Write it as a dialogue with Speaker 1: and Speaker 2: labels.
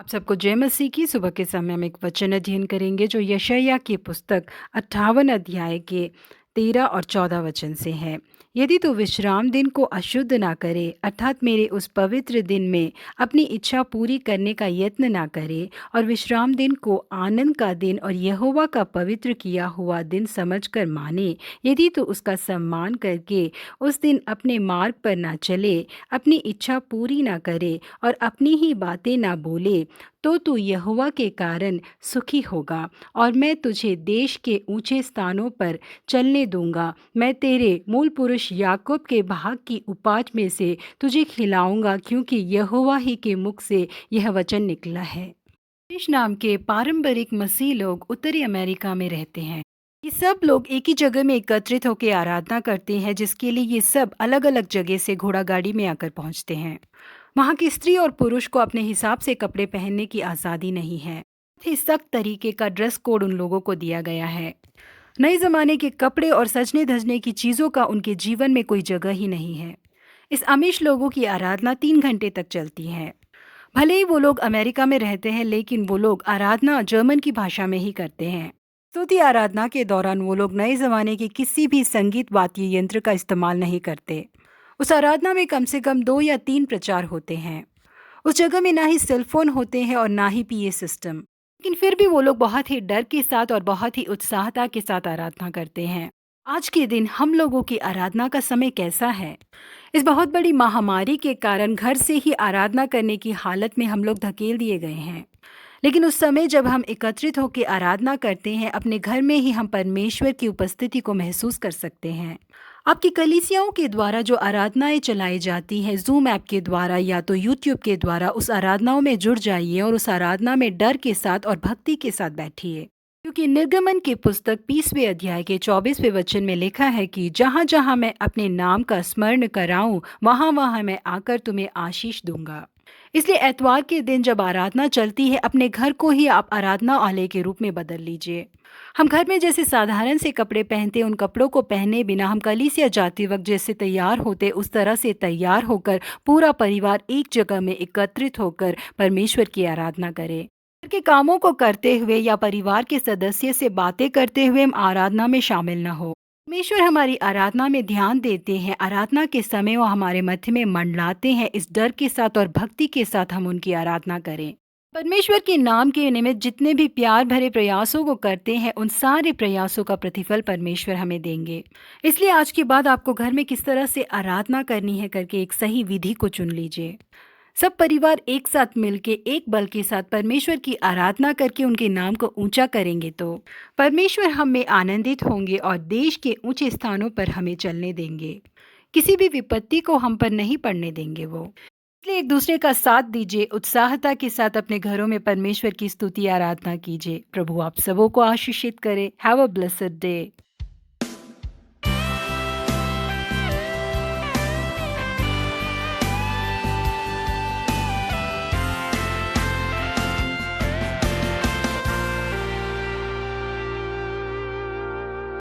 Speaker 1: आप सबको जय मसीह की। सुबह के समय हम एक वचन अध्ययन करेंगे जो यशायाह की पुस्तक 58 अध्याय के 13 और 14 वचन से है। यदि तू विश्राम दिन को अशुद्ध ना करे, अर्थात मेरे उस पवित्र दिन में अपनी इच्छा पूरी करने का यत्न ना करे और विश्राम दिन को आनंद का दिन और यहोवा का पवित्र किया हुआ दिन समझकर माने, यदि तू उसका सम्मान करके उस दिन अपने मार्ग पर ना चले, अपनी इच्छा पूरी ना करे और अपनी ही बातें ना बोले, तो तू यहोवा के कारण सुखी होगा और मैं तुझे देश के ऊंचे स्थानों पर चलने दूंगा। मैं तेरे मूल पुरुष याकूब के भाग की उपाज में से तुझे खिलाऊंगा, क्योंकि यहोवा ही के मुख से यह वचन निकला है। ब्रिटिश नाम के पारंपरिक मसीह लोग उत्तरी अमेरिका में रहते हैं। ये सब लोग एक ही जगह में एकत्रित होकर आराधना करते हैं, जिसके लिए ये सब अलग अलग जगह से घोड़ा गाड़ी में आकर पहुंचते हैं। वहाँ की स्त्री और पुरुष को अपने हिसाब से कपड़े पहनने की आज़ादी नहीं है। बहुत ही सख्त तरीके का ड्रेस कोड उन लोगों को दिया गया है। नए ज़माने के कपड़े और सजने धजने की चीज़ों का उनके जीवन में कोई जगह ही नहीं है। इस अमीश लोगों की आराधना 3 घंटे तक चलती है। भले ही वो लोग अमेरिका में रहते हैं, लेकिन वो लोग आराधना जर्मन की भाषा में ही करते हैं। स्तुति आराधना के दौरान वो लोग नए ज़माने के किसी भी संगीत वाद्य यंत्र का इस्तेमाल नहीं करते। उस आराधना में कम से कम 2 या 3 प्रचार होते हैं। उस जगह में ना ही सेलफोन होते हैं और ना ही पीए सिस्टम। लेकिन फिर भी वो लोग बहुत ही डर के साथ और बहुत ही उत्साहता के साथ आराधना करते हैं। आज के दिन हम लोगों की आराधना का समय कैसा है? इस बहुत बड़ी महामारी के कारण घर से ही आराधना करने की हालत में हम लोग धकेल दिए गए हैं। लेकिन उस समय जब हम एकत्रित होकर आराधना करते हैं, अपने घर में ही हम परमेश्वर की उपस्थिति को महसूस कर सकते हैं। आपकी कलीसियाओं के द्वारा जो आराधनाएं चलाई जाती हैं, जूम ऐप के द्वारा या तो यूट्यूब के द्वारा, उस आराधनाओं में जुड़ जाइए और उस आराधना में डर के साथ और भक्ति के साथ बैठिए। क्योंकि निर्गमन की पुस्तक 20वें अध्याय के 24वें वचन में लिखा है कि जहाँ जहाँ मैं अपने नाम का स्मरण कराऊं, वहाँ वहाँ मैं आकर तुम्हें आशीष दूंगा। इसलिए एतवार के दिन जब आराधना चलती है, अपने घर को ही आप आराधना आलय के रूप में बदल लीजिए। हम घर में जैसे साधारण से कपड़े पहनते, उन कपड़ों को पहने बिना हम कलीसिया जाते वक्त जैसे तैयार होते, उस तरह से तैयार होकर पूरा परिवार एक जगह में एकत्रित होकर परमेश्वर की आराधना करे। घर के कामों को करते हुए या परिवार के सदस्य से बातें करते हुए हम आराधना में शामिल न हो। परमेश्वर हमारी आराधना में ध्यान देते हैं। आराधना के समय वो हमारे मध्य में मंडलाते हैं। इस डर के साथ और भक्ति के साथ हम उनकी आराधना करें। परमेश्वर के नाम के निमित्त जितने भी प्यार भरे प्रयासों को करते हैं, उन सारे प्रयासों का प्रतिफल परमेश्वर हमें देंगे। इसलिए आज के बाद आपको घर में किस तरह से आराधना करनी है करके एक सही विधि को चुन लीजिए। सब परिवार एक साथ मिलके एक बल के साथ परमेश्वर की आराधना करके उनके नाम को ऊंचा करेंगे तो परमेश्वर हम में आनंदित होंगे और देश के ऊंचे स्थानों पर हमें चलने देंगे। किसी भी विपत्ति को हम पर नहीं पड़ने देंगे वो। इसलिए एक दूसरे का साथ दीजिए, उत्साहता के साथ अपने घरों में परमेश्वर की स्तुति आराधना कीजिए। प्रभु आप सबों को आशीषित करे। Have a blessed day.